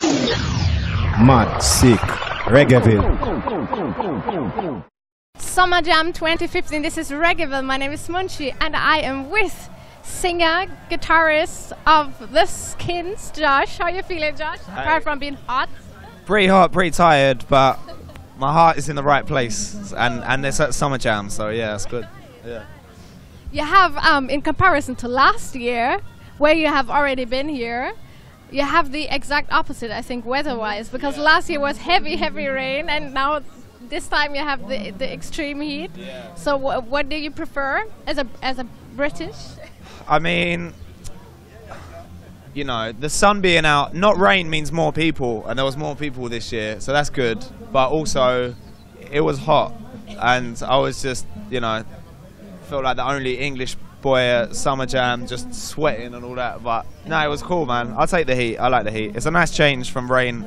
Mad, sick, Reggaeville. SummerJam 2015, this is Reggaeville. My name is Munchie and I am with singer, guitarist of the Skints, Josh. How are you feeling, Josh? Hey. Apart from being hot? Pretty hot, pretty tired, but my heart is in the right place, and it's at SummerJam, so yeah, it's good. Yeah. You have, in comparison to last year, where you have already been here, you have the exact opposite, I think, weather-wise, because last year was heavy, heavy rain, and now this time you have the extreme heat. Yeah. So what do you prefer as a British? I mean, you know, the sun being out, not rain means more people, and there was more people this year, so that's good. But also, it was hot, and I was just, you know, felt like the only English boy at SummerJam, just sweating and all that. But no, it was cool, man. I'll take the heat. I like the heat. It's a nice change from rain.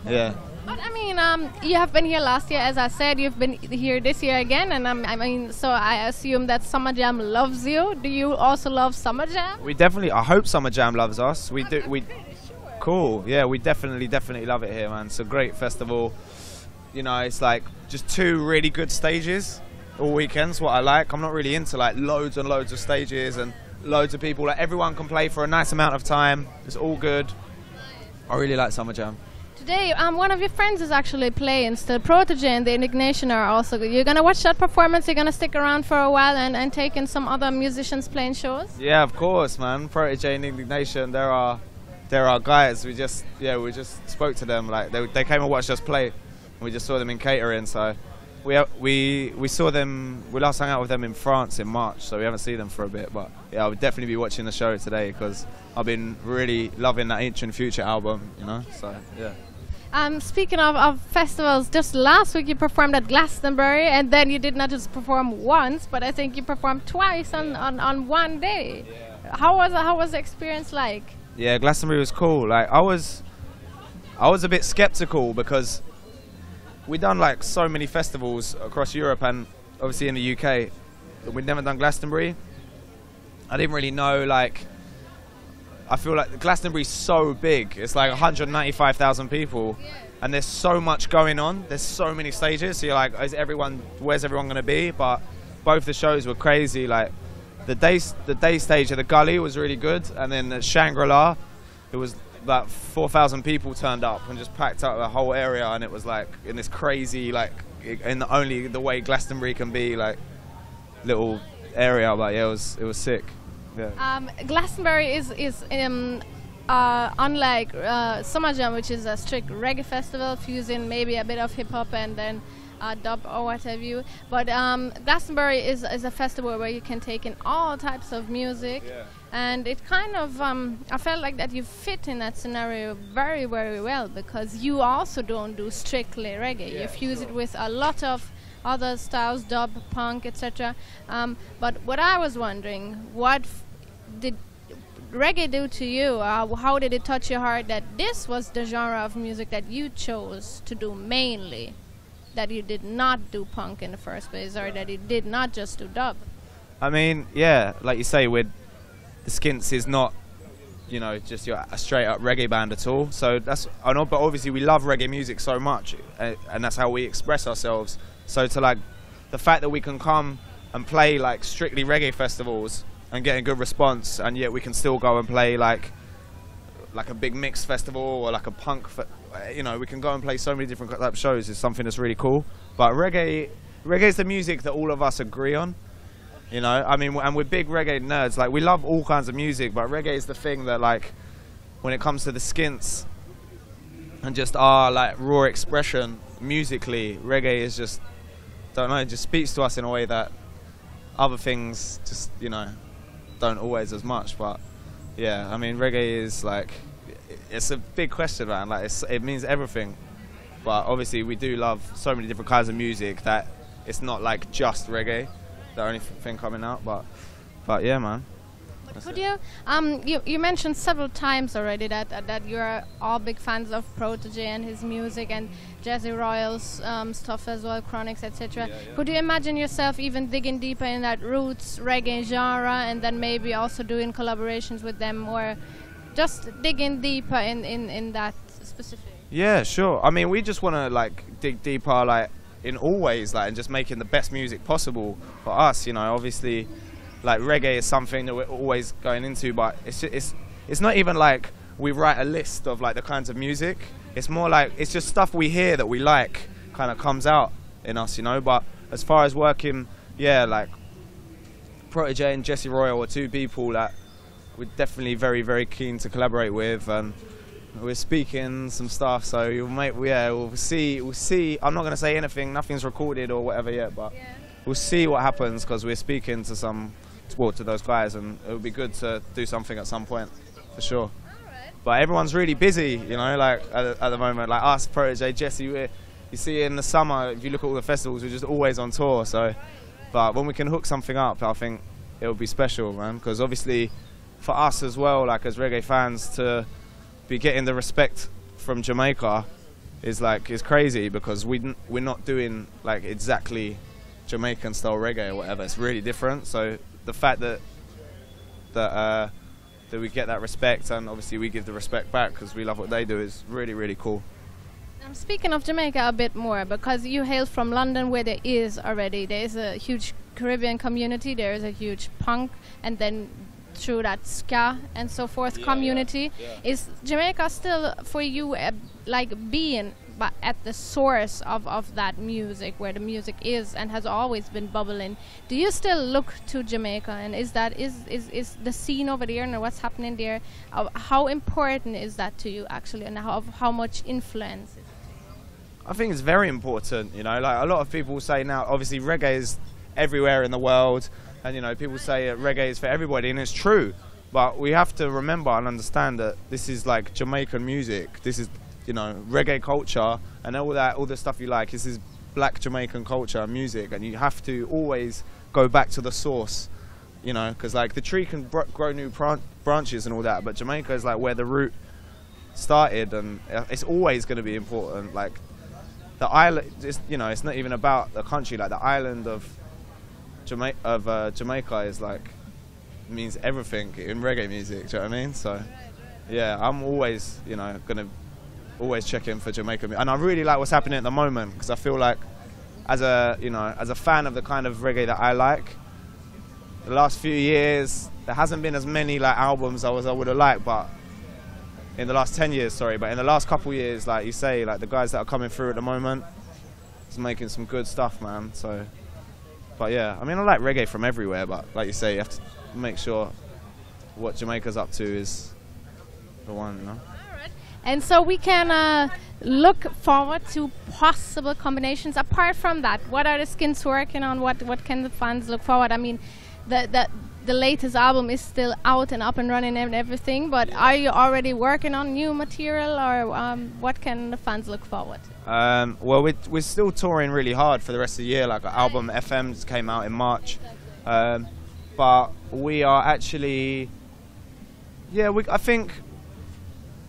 Yeah. But I mean, you have been here last year, as I said. You've been here this year again, and I mean, so I assume that SummerJam loves you. Do you also love SummerJam? We definitely. I hope SummerJam loves us. We do. We. Sure. Cool. Yeah, we definitely love it here, man. It's a great festival. You know, it's like just two really good stages all weekends. What I like. I'm not really into like loads and loads of stages and loads of people. Like everyone can play for a nice amount of time. It's all good. I really like SummerJam. Today, one of your friends is actually playing still. Protege and the Indignation are also good. You're going to watch that performance? You're going to stick around for a while and take in some other musicians playing shows? Yeah, of course, man. Protege and Indignation, there are guys. We just spoke to them. Like they came and watched us play. We just saw them in catering. So we saw them. We last hung out with them in France in March. So we haven't seen them for a bit. But yeah, I would definitely be watching the show today because I've been really loving that Ancient Future album. You know, so yeah. Speaking of festivals, just last week you performed at Glastonbury, and then you did not just perform once, but I think you performed twice on one day. Yeah. How was the experience like? Yeah, Glastonbury was cool. Like I was a bit skeptical because we'd done like so many festivals across Europe and obviously in the UK, but we'd never done Glastonbury. I didn't really know, like, I feel like Glastonbury's so big. It's like 195,000 people, and there's so much going on. There's so many stages. So you're like, where's everyone going to be? But both the shows were crazy. Like the day stage at the Gully was really good, and then at Shangri-La, it was about 4,000 people turned up and just packed up the whole area, and it was like in this crazy, like, in only the way Glastonbury can be, like, little area. But yeah, it was sick. Yeah. Glastonbury is unlike SummerJam, which is a strict reggae festival, fusing maybe a bit of hip hop and then dub or what have you. But Glastonbury is a festival where you can take in all types of music, and it kind of I felt like that you fit in that scenario very, very well because you also don't do strictly reggae. You fuse it with a lot of other styles, dub, punk, etc. But what I was wondering, what did reggae do to you? How did it touch your heart that this was the genre of music that you chose to do mainly, that you did not do punk in the first place, or that you did not just do dub? I mean, yeah, like you say, the Skints is not, you know, just a straight up reggae band at all. So that's, I know, but obviously we love reggae music so much, and that's how we express ourselves. So to like the fact that we can come and play like strictly reggae festivals and get a good response, and yet we can still go and play like a big mixed festival or like a punk, you know, we can go and play so many different type of shows is something that's really cool. But reggae is the music that all of us agree on. You know, I mean, and we're big reggae nerds. Like we love all kinds of music, but reggae is the thing that, like, when it comes to the Skints and just our like raw expression musically, reggae is just, don't know, it just speaks to us in a way that other things just, you know, don't always as much. But yeah, I mean, reggae is like, it's a big question, man. Like it means everything. But obviously we do love so many different kinds of music that it's not like just reggae, the only thing coming out. But yeah, man. Could you, you mentioned several times already that you're all big fans of Protege and his music and Jazzy Royals stuff as well, Chronics, etc. Could you imagine yourself even digging deeper in that roots reggae genre and then maybe also doing collaborations with them, or just digging deeper in that specific? Yeah, sure. I mean, we just want to like dig deeper, like in all ways, like, and just making the best music possible for us. You know, obviously, like reggae is something that we're always going into, but it's not even like we write a list of like the kinds of music. It's more like it's just stuff we hear that we like, kind of comes out in us, you know. But as far as working, yeah, like Protege and Jesse Royal are two people that we're definitely very, very keen to collaborate with, and we're speaking some stuff. So we'll see. We'll see. I'm not going to say anything. Nothing's recorded or whatever yet, but we'll see what happens because we're speaking to to those guys, and it would be good to do something at some point, for sure. But everyone's really busy, you know, like at the moment, like us, Protege, Jesse. You see in the summer, if you look at all the festivals, we're just always on tour. So, but when we can hook something up, I think it'll be special, man. Because obviously, for us as well, like as reggae fans, to be getting the respect from Jamaica is crazy, because we're not doing like exactly Jamaican style reggae or whatever. It's really different. So the fact that we get that respect, and obviously we give the respect back because we love what they do, is really, really cool. Speaking of Jamaica a bit more, because you hail from London, where there is a huge Caribbean community, there is a huge punk, and then through that ska and so forth community. Is Jamaica still for you like being at the source of that music, where the music is and has always been bubbling? Do you still look to Jamaica, and is the scene over there and what's happening there, how important is that to you actually, and how much influence is it? I think it's very important, you know. Like a lot of people say now, obviously reggae is everywhere in the world, and you know, people say reggae is for everybody, and it's true, but we have to remember and understand that this is like Jamaican music. This is, you know, reggae culture and all the stuff you like. This is black Jamaican culture and music, and you have to always go back to the source, you know, because like the tree can grow new branches and all that, but Jamaica is like where the root started, and it's always going to be important. Like the island, you know, it's not even about the country. Like the island of Jamaica is like, means everything in reggae music. Do you know what I mean? So yeah, I'm always, you know, gonna always check in for Jamaica, and I really like what's happening at the moment, because I feel like as a fan of the kind of reggae that I like, the last few years there hasn't been as many like albums as I would have liked, but in the last 10 years, but in the last couple of years, like you say, like the guys that are coming through at the moment is making some good stuff, man. So, but yeah, I mean, I like reggae from everywhere, but like you say, you have to make sure what Jamaica's up to is the one, you know. And so we can look forward to possible combinations. Apart from that, what are the Skints working on? What can the fans look forward? I mean, the latest album is still out and up and running and everything, but are you already working on new material, or what can the fans look forward to? Well, we're still touring really hard for the rest of the year. Like our album FM just came out in March, but we are actually, I think,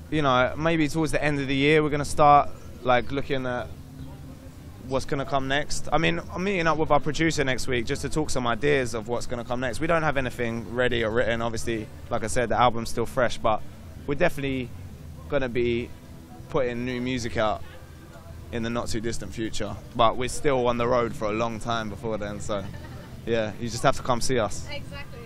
you know, maybe towards the end of the year we're going to start like looking at what's going to come next. I mean, I'm meeting up with our producer next week just to talk some ideas of what's going to come next. We don't have anything ready or written, obviously. Like I said, the album's still fresh, but we're definitely going to be putting new music out in the not too distant future. But we're still on the road for a long time before then, so yeah, you just have to come see us. Exactly.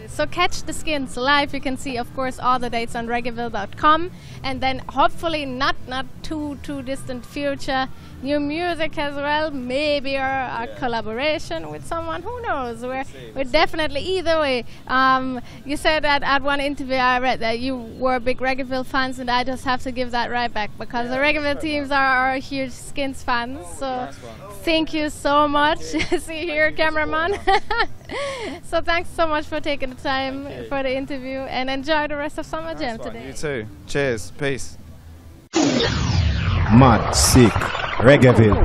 So catch the Skints live. You can see, of course, all the dates on Reggaeville.com, and then hopefully not too distant future, new music as well, maybe a collaboration with someone. Who knows? We're definitely, either way. You said that at one interview I read that you were big Reggaeville fans, and I just have to give that right back, because the Reggaeville teams are huge Skints fans. So thank you so much. See you here, cameraman. So thanks so much for taking the time for the interview, and enjoy the rest of SummerJam today. You too. Cheers. Peace. Mad, sick, Reggaeville.